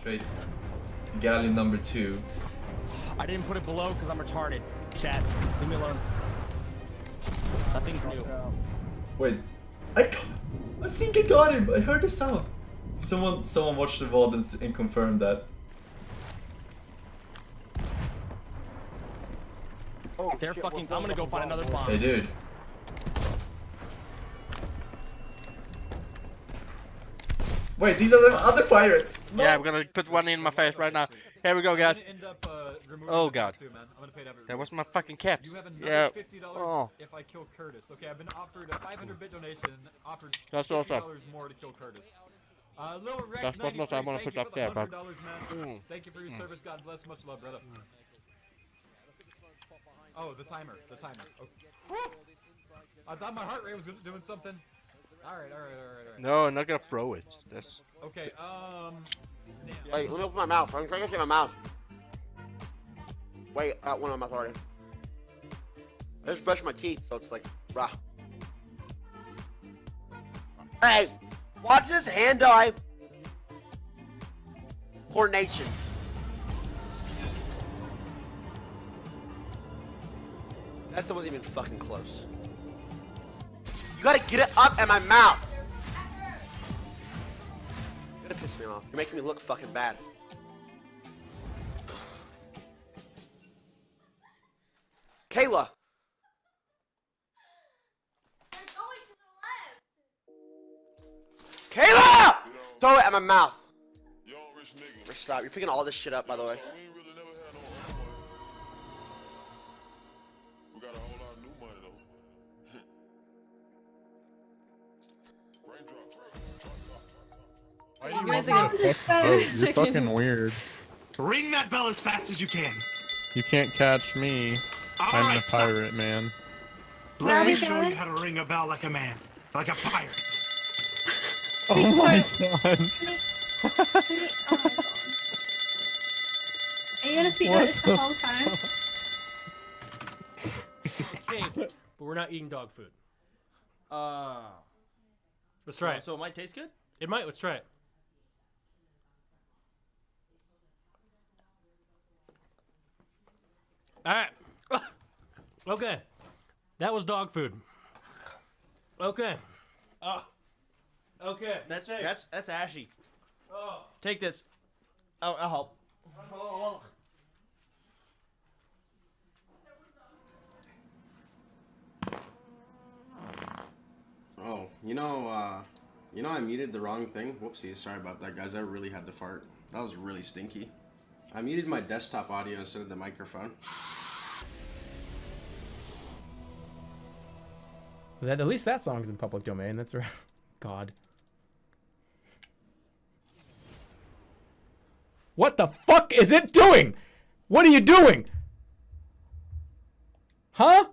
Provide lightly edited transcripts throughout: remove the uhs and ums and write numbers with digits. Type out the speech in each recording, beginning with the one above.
straight. Galley number 2. I didn't put it below because I'm retarded. Chat, leave me alone. Nothing's new. Wait, I think I got him. I heard the sound. Someone watched the VOD and confirmed that. Oh, they're fucking. I'm gonna go find another bomb. Hey, dude. Wait, these are the other pirates. No. Yeah, I'm gonna put one in my face right now. Here we go, guys. Oh god. That was my fucking caps. Yeah. Oh. If I kill Curtis. Okay, I've been offered a 500-bit donation. Offered That's awesome. $50 more to kill Curtis. That's not much I want to put up there, but. Thank you for your service. God bless. Much love, brother. Oh, the timer. Okay. I thought my heart rate was doing something. Alright. No, I'm not gonna throw it. That's. Okay, Wait, let me open my mouth. I'm trying to get my mouth. Wait, I got one on my mouth already. I just brushed my teeth, so it's like, rah. Hey, watch this hand-eye coordination. That wasn't even fucking close. You gotta get it up at my mouth. You're gonna piss me off. You're making me look fucking bad. Kayla. Kayla! Throw it at my mouth. Stop. You're picking all this shit up, by the way. You guys are You're fucking weird. Ring that bell as fast as you can. You can't catch me. I'm the pirate, man. Let me show you how to ring a bell like a man. Like a pirate. Oh my god. Are you gonna speak like this the whole time? Okay, but we're not eating dog food. Let's try it. So it might taste good? It might. Let's try it. Alright. Okay. That was dog food. Okay. Okay. That's ashy. Oh. Take this. I'll help. Oh, you know I muted the wrong thing. Whoopsies, sorry about that, guys. I really had to fart. That was really stinky. I muted my desktop audio instead of the microphone. At least that song's in public domain. That's right. God. What the fuck is it doing? What are you doing? Huh?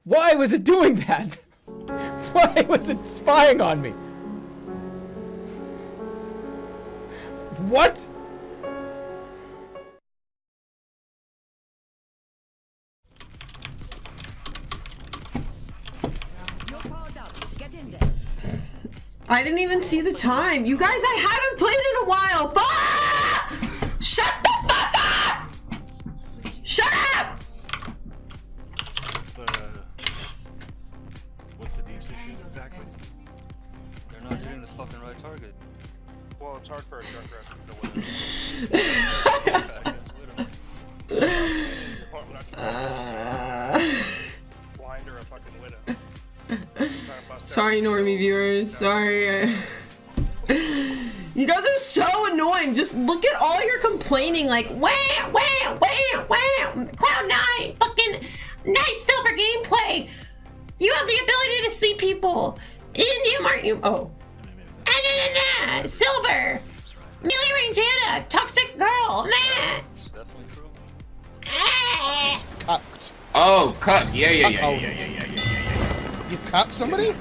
Why was it doing that? Why was it spying on me? What? I didn't even see the time. You guys, I haven't played in a while. Fuck! Shut the fuck up! Shut up! What's the deep issue exactly? They're not hitting the fucking right target. Well, it's hard for a shark rat to know what blind or a fucking widow. Sorry, normie viewers. Sorry. You guys are so annoying. Just look at all your complaining, like wham, wham, wham, wham. Cloud9, fucking nice silver gameplay. You have the ability to see people. Indium, aren't you? Oh. Silver. Millie Range Anna, toxic girl, man. Definitely true. Cucked. Oh, cuck. Yeah. You cucked somebody?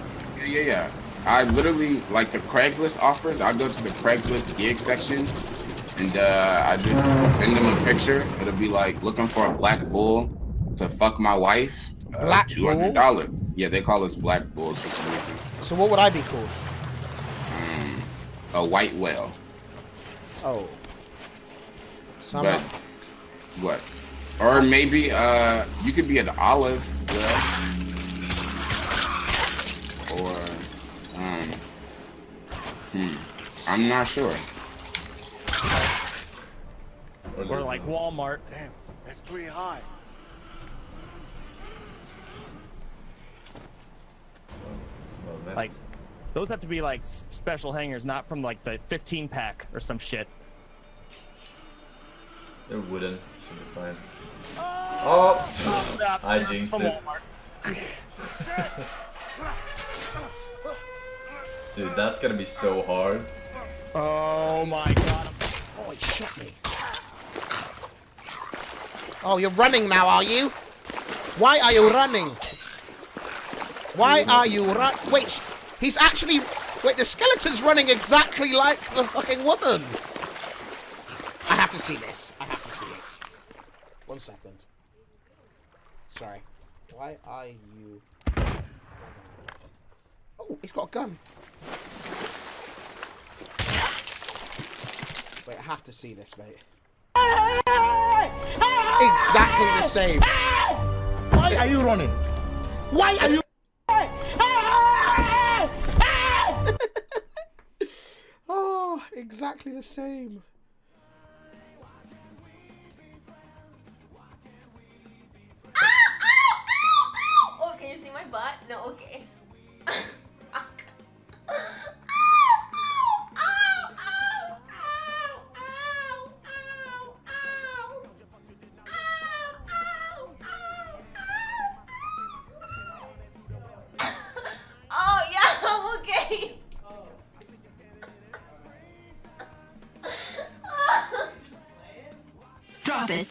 Yeah. I literally, like the Craigslist offers, I go to the Craigslist gig section and I just send them a picture. It'll be like looking for a black bull to fuck my wife. Black $200. Yeah, they call us black bulls for some reason. So what would I be called? A white whale. Oh. So I'm But not- what? Or maybe you could be an olive girl. Or I'm not sure. Or like Walmart. Damn, that's pretty high. Like, those have to be like special hangers, not from like the 15 pack or some shit. They're wooden. Should be fine. Oh! Stop. I jinxed From it. Walmart. Dude, that's gonna be so hard. Oh my god. Oh, he shot me. Oh, you're running now, are you? Why are you running? Why are you Wait, he's actually... Wait, the skeleton's running exactly like the fucking woman. I have to see this. I have to see this. 1 second. Sorry. Why are you... Oh, he's got a gun. Wait, I have to see this, mate. Exactly the same. Why are you running? Why are you... Oh, exactly the same. Oh, can you see my butt? No, okay. Oh, yeah, I'm okay. Drop it.